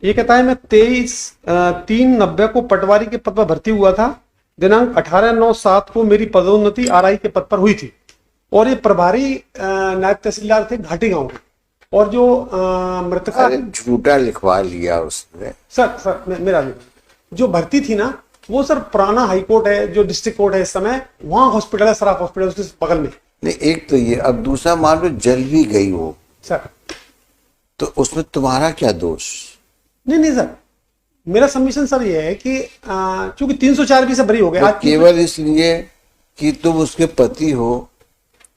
ये कहता है मैं 23/3/90 को पटवारी के पद पर भर्ती हुआ था। दिनांक 18/9/7 को मेरी पदोन्नति आरआई के पद पर हुई थी। और ये प्रभारी नायब तहसीलदार थे घाटी गांव के। और जो मृतका झूठा लिखवा लिया उसने। सर मेरा नहीं, जो भर्ती थी ना वो सर पुराना हाई कोर्ट है, जो डिस्ट्रिक्ट कोर्ट है इस समय, वहां हॉस्पिटल है, सराफ हॉस्पिटल, उसके बगल में। नहीं, एक तो ये, अब दूसरा मान लो जल भी गई वो सर, तो उसमें तुम्हारा क्या दोष? नहीं सर, मेरा सबमिशन सर ये है कि चूंकि 304 से बरी हो गया, केवल इसलिए कि तुम उसके पति हो,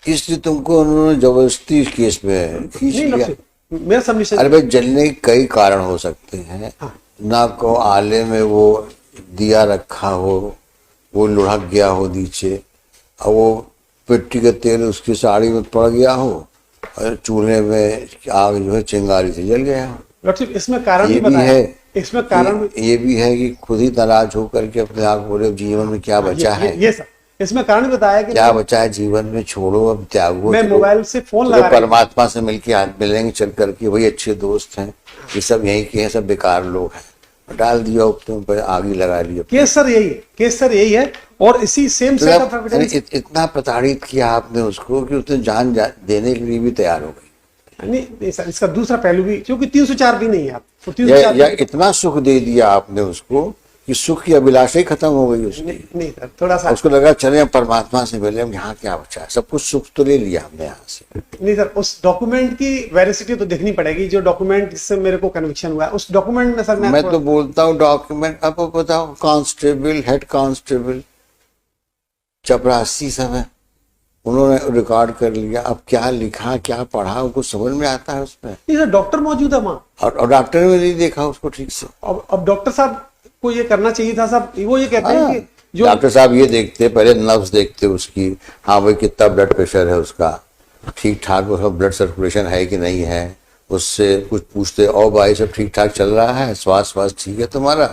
इसलिए तुमको उन्होंने जबरदस्ती इस केस में खींच लिया। मेरा सबमिशन, अरे भाई, जलने के कई कारण हो सकते हैं। ना को आले में वो दिया रखा हो, वो लुढ़क गया हो नीचे, और वो मिट्टी का तेल उसकी साड़ी में पड़ गया हो, और चूल्हे में आग जो है चिंगारी से जल गया हो। इसमें कारण ये भी है, इसमें कारण ये भी है कि खुद ही नाराज होकर के अपने आप बोले जीवन में क्या बचा है। ये सर, इसमें कारण बताया कि क्या बचा है जीवन में, छोड़ो अब, त्यागो। मैं मोबाइल से फोन लगा, परमात्मा से मिलके हाथ मिलेंगे चल करके, वही अच्छे दोस्त हैं, ये सब यही के हैं, सब बेकार लोग हैं, डाल दिया तुम पर, आग ही लगा लिया। केस सर यही है। और इसी सेम सेट ऑफ एविडेंस, इतना प्रताड़ित किया आपने उसको कि उसने जान देने के लिए भी तैयार हो गई। नहीं सर, इसका दूसरा पहलू भी, क्योंकि 304 भी नहीं है आप, तो 304 या इतना सुख दे दिया आपने उसको कि सुख की अभिलाषा ही खत्म हो गई उसकी। नहीं सर, थोड़ा सा उसको लगा चले हम परमात्मा से मिले, हम यहाँ क्या बचा है, सब कुछ सुख तो ले लिया हमने यहाँ से। नहीं सर, उस डॉक्यूमेंट की वेरिसिटी तो देखनी पड़ेगी, जो डॉक्यूमेंट से मेरे को कन्विक्शन हुआ है उस डॉक्यूमेंट में सर मैं तो बोलता हूँ डॉक्यूमेंट, अब बताओ, कांस्टेबल, हेड कांस्टेबल, चपरासी सब है, उन्होंने रिकॉर्ड कर लिया। अब क्या लिखा, क्या पढ़ा, उनको समझ में आता है उसमें? नहीं सर, डॉक्टर मौजूद है वहाँ, और डॉक्टर ने नहीं देखा उसको ठीक से। अब डॉक्टर साहब को ये करना चाहिए था साहब, वो ये कहते हैं कि जो डॉक्टर साहब ये देखते, पहले नब्ज देखते उसकी, हाँ भाई कितना ब्लड प्रेशर है उसका, ठीक ठाक उसका ब्लड सर्कुलेशन है कि नहीं है, उससे कुछ पूछते, और भाई सब ठीक ठाक चल रहा है, स्वास्थ्य ठीक है तुम्हारा,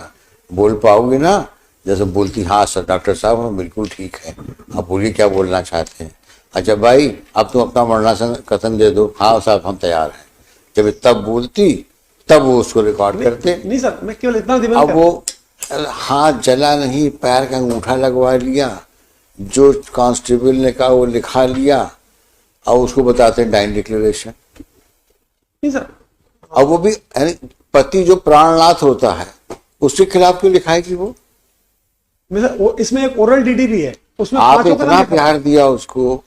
बोल पाओगे ना? जैसे बोलती, हाँ सर डॉक्टर साहब हम बिल्कुल ठीक है, आप बोलिए क्या बोलना चाहते हैं। अच्छा भाई अब तुम अपना मरणासन कथन दे दो, हाँ साहब हम तैयार हैं। जब तब बोलती तब वो उसको रिकॉर्ड करते। नहीं सर, मैं केवल इतना, अब वो हाथ जला नहीं, पैर का अंगूठा लगवा लिया, जो कांस्टेबल ने कहा वो लिखा लिया, और उसको बताते हैं डाइन डिक्लेरेशन। नहीं सर, अब वो भी यानी पति जो प्राणनाथ होता है उसके खिलाफ क्यों लिखाएगी वो? वो इसमें एक ओरल डीडी भी है, उसमें आप इतना प्यार दिया उसको,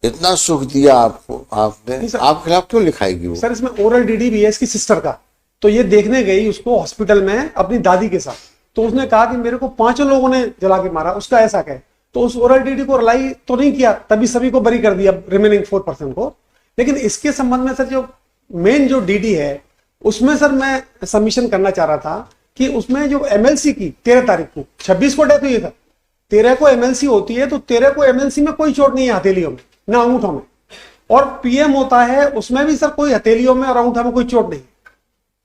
इतना सुख दिया आपको, आपने, आप खिलाफ क्यों लिखाएगी वो? सर इसमें ओरल डीडी भी है इसकी सिस्टर का, तो ये देखने गई उसको हॉस्पिटल में अपनी दादी के साथ, तो उसने कहा कि मेरे को 5 लोगों ने जला के मारा, उसका ऐसा कहे, तो उस ओरल डीडी को रिलाई तो नहीं किया, तभी सभी को बरी कर दिया, रिमेनिंग 4% को। लेकिन इसके संबंध में सर जो मेन जो डीडी है उसमें सर मैं सबमिशन करना चाह रहा था कि उसमें जो एमएलसी की 13 तारीख को, 26 को डेथ हुई था, 13 को एमएलसी होती है, तो 13 को एमएलसी में कोई चोट नहीं है हथेलियों में ना अंगूठों में, और पीएम होता है उसमें भी सर कोई हथेलियों में और अंगूठा में कोई चोट नहीं,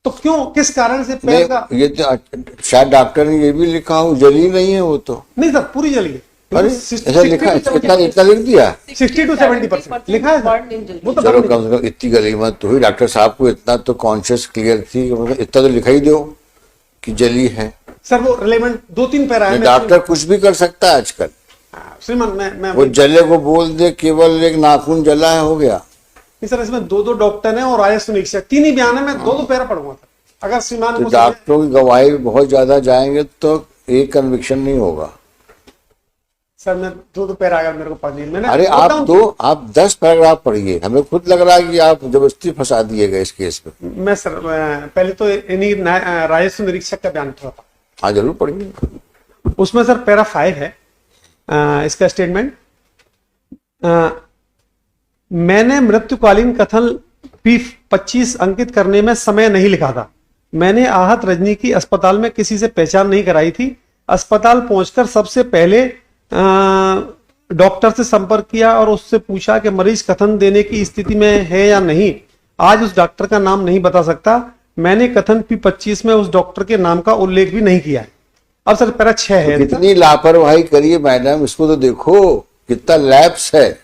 तो क्यों, किस कारण से पैर का? ये तो शायद डॉक्टर ने ये भी लिखा हो, जली नहीं है वो तो। नहीं सर, पूरी जली है। अरे ऐसा लिखा, इतना लिख दिया, 60 to 70% लिखा है सर। वो तो चलो कम से कम इतनी गली मत तो हुई, डॉक्टर साहब को इतना तो कॉन्शियस क्लियर थी, इतना तो लिखा ही दो कि जली है। सर वो रिलेवेंट 2-3 पैरा है, डॉक्टर कुछ भी कर सकता है आजकल। श्रीमान मैं वो जले को बोल दे केवल एक नाखून जला है, हो गया। नहीं सर, इसमें 2 डॉक्टर हैं और आयुष निरीक्षक, 3 ही बयान है, मैं 2 पैरा पढ़ूंगा सर। अगर श्रीमान तो डॉक्टरों की गवाही बहुत ज्यादा जाएंगे तो एक कन्विक्शन नहीं होगा सर। मैं 2 पैरा अगर मेरे को पढ़नी, मैंने, अरे आप 10 पैराग्राफ पढ़िए, हमें खुद लग रहा है कि आप जबरदस्ती फंसा दिए गए इस केस में। मैं सर पहले तो इन्हीं राजस्व निरीक्षक का बयान था। हाँ जरूर पढ़िए। उसमें सर पैरा 5 है इसका स्टेटमेंट, मैंने मृत्युकालीन कथन P25 अंकित करने में समय नहीं लिखा था। मैंने आहत रजनी की अस्पताल में किसी से पहचान नहीं कराई थी। अस्पताल पहुंचकर सबसे पहले डॉक्टर से संपर्क किया और उससे पूछा कि मरीज कथन देने की स्थिति में है या नहीं। आज उस डॉक्टर का नाम नहीं बता सकता। मैंने कथन P25 में उस डॉक्टर के नाम का उल्लेख भी नहीं किया है। अब सर पैरा 6 है। तो कितनी लापरवाही करिए मैडम, इसको तो देखो कितना लैप्स है,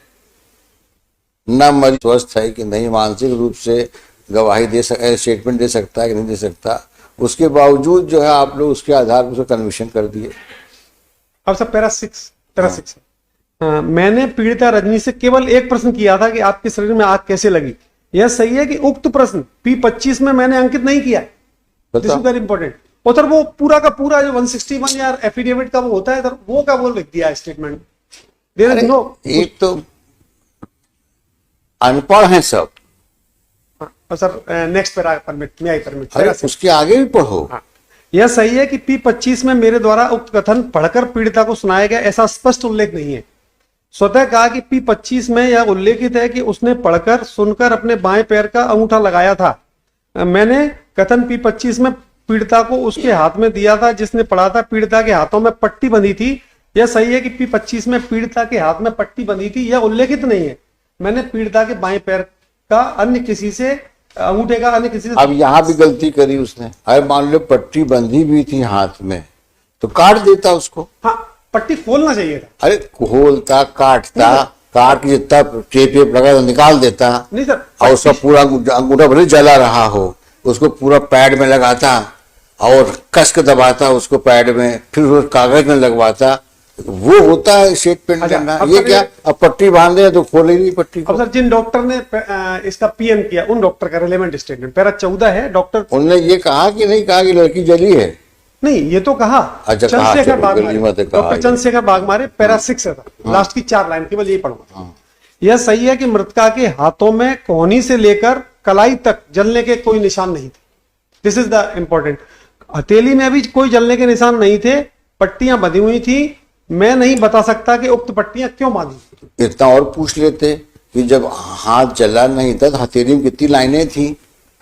ना मरीज स्वस्थ है कि नहीं, मानसिक रूप से गवाही दे सकता, स्टेटमेंट दे सकता है कि नहीं दे सकता, उसके बावजूद जो है आप लोग उसके आधार पर उसको कन्विक्शन कर दिए। अब सर पैरा 6 मैंने पीड़िता रजनी से केवल एक प्रश्न किया था कि आपके शरीर में आग कैसे लगी। यह सही है कि उक्त प्रश्न P25 में मैंने अंकित नहीं किया। This is very important. और सर वो पूरा का पूरा जो 161 या एफिडेविट का वो होता है सर, वो का बोल लिख दिया स्टेटमेंट। There is no. एक तो अनपढ़ हैं सब। सर नेक्स्ट पैरा परमिट मे आई परमिट। अरे उसके आगे भी पढ़ो। यह सही है कि P25 में मेरे द्वारा उक्त कथन पढ़कर पीड़िता को सुनाया गया, ऐसा स्पष्ट उल्लेख नहीं है। स्वतः कहा कि P25 में यह उल्लेखित है कि उसने पढ़कर सुनकर अपने बाएं पैर का अंगूठा लगाया था। मैंने कथन P25 में पीड़िता को उसके हाथ में दिया था जिसने पढ़ा था। पीड़िता के हाथों में पट्टी बंधी थी। यह सही है कि P25 में पीड़िता के हाथ में पट्टी बंधी थी, यह उल्लेखित नहीं है। मैंने पीड़िता के बाएं पैर का अन्य किसी से अंगूठे का अन्य किसी से। अब यहाँ भी गलती करी उसने। अरे मान लो पट्टी बंधी भी थी हाथ में तो काट देता उसको। हाँ, पट्टी खोलना चाहिए था। अरे खोलता काटता, काट के जितना टेप लगा तो निकाल देता। नहीं सर। और उसका पूरा अंगूठा भले जला रहा हो उसको पूरा पैड में लगाता और कस के दबाता उसको पैड में, फिर उस कागज में लगवाता। वो होता है स्टेटमेंट करना। ये क्या अब पट्टी बांध दे तो खोले नहीं पट्टी को। अब सर जिन डॉक्टर ने इसका पीएम किया उन डॉक्टर का रिलेवेंट स्टेटमेंट पैरा 14 है। डॉक्टर उनने ये कहा कि नहीं कहा कि लड़की जली है? नहीं, ये तो कहा। अच्छा, चंद्रशेखर बागमारे, डॉक्टर चंद्रशेखर बागमारे पैरा 6 था। लास्ट की 4 लाइन केवल यही पढ़ूंगा। यह सही है कि मृतका के हाथों में कोहनी से लेकर कलाई तक जलने के कोई निशान नहीं थे। This is the important. हथेली में भी कोई जलने के निशान नहीं थे। पट्टियां बंधी हुई थी। मैं नहीं बता सकता कि उक्त पट्टियां क्यों बांधी। इतना और पूछ लेते कि जब हाथ जला नहीं था तो हथेली में कितनी लाइनें थी,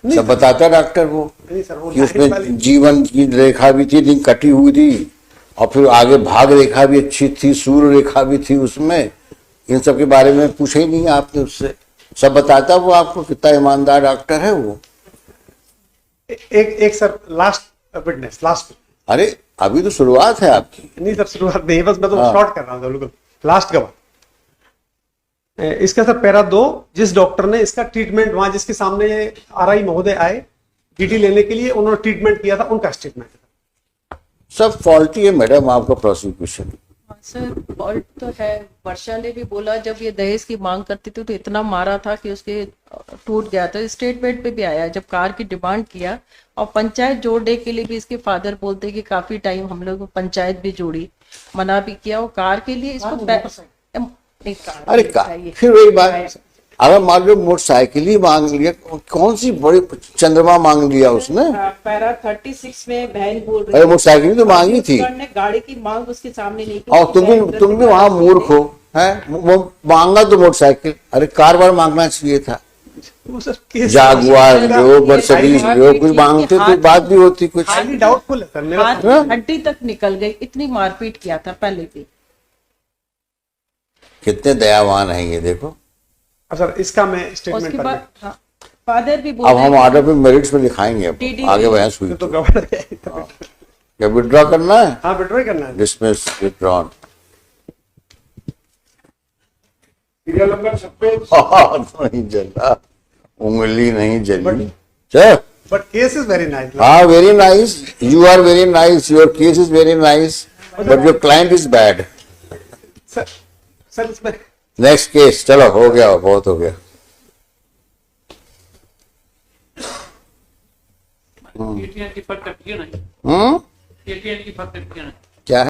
सब बताता डॉक्टर वो कि उसमें जीवन की रेखा भी थी लेकिन कटी हुई थी और फिर आगे भाग रेखा भी अच्छी थी, सूर्य रेखा भी थी उसमें। इन सब के बारे में पूछा ही नहीं आपने उससे, सब बताता वो आपको। कितना ईमानदार डॉक्टर है वो। एक सर लास्ट विटनेस लास्ट। अरे अभी तो शुरुआत है आपकी। नहीं सर शुरुआत नहीं, बस मैं तो शॉर्ट कर रहा हूँ बिल्कुल लास्ट का बात। इसका सर पैरा 2, जिस डॉक्टर ने इसका ट्रीटमेंट वहां जिसके सामने ये आरआई महोदय आए डीटी लेने के लिए, उन्होंने ट्रीटमेंट किया था, उनका स्टेटमेंट। सब फॉल्टी है मैडम आपका प्रोसिक्यूशन। सर फॉल्ट तो है। वर्षा ने भी बोला जब ये दहेज की मांग करती थी तो इतना मारा था कि उसके टूट गया था। स्टेटमेंट पे भी आया जब कार की डिमांड किया और पंचायत जोड़ने के लिए भी इसके फादर बोलते कि काफी टाइम हम लोग पंचायत भी जोड़ी, मना भी किया और कार के लिए इसको अरे फिर वही बात। अगर मान लो मोटरसाइकिल ही मांग लिया, कौन सी बड़ी चंद्रमा मांग लिया उसने। पैरा 36 में बहन बोल रही अरे मोटरसाइकिल तो मांगी थी। गाड़ी की मांग उसके सामने नहीं की। और तुम भी वहां मूर्ख हो, हैं? वो मांगा तो मोटरसाइकिल, अरे कार बार मांगना चाहिए था। जागुआर लो, मर्सिडीज लो, कुछ मांगते तो बात भी होती। कुछ डाउटफुल है सर मेरा। हड्डी तक निकल गई, इतनी मारपीट किया था पहले भी। कितने दयावान हैं ये देखो। सर इसका मैं स्टेटमेंट उसके कर बाद फादर भी बोल अब हम ऑर्डर पे मेरिट्स में लिखाएंगे। अब आगे बहस हुई तो गड़बड़ है। क्या विड्रॉ करना है? हाँ विड्रॉ करना है। Dismiss, withdrawn. Serial number 26। नहीं जला, उंगली नहीं जली। चल but case is very nice. हाँ very nice, you are very nice, your case is very nice, but your client is bad. Sir इसमें नेक्स्ट केस। चलो हो गया, बहुत हो गया। ATN की फर्क करती है ना। ATN की फर्क करती है ना।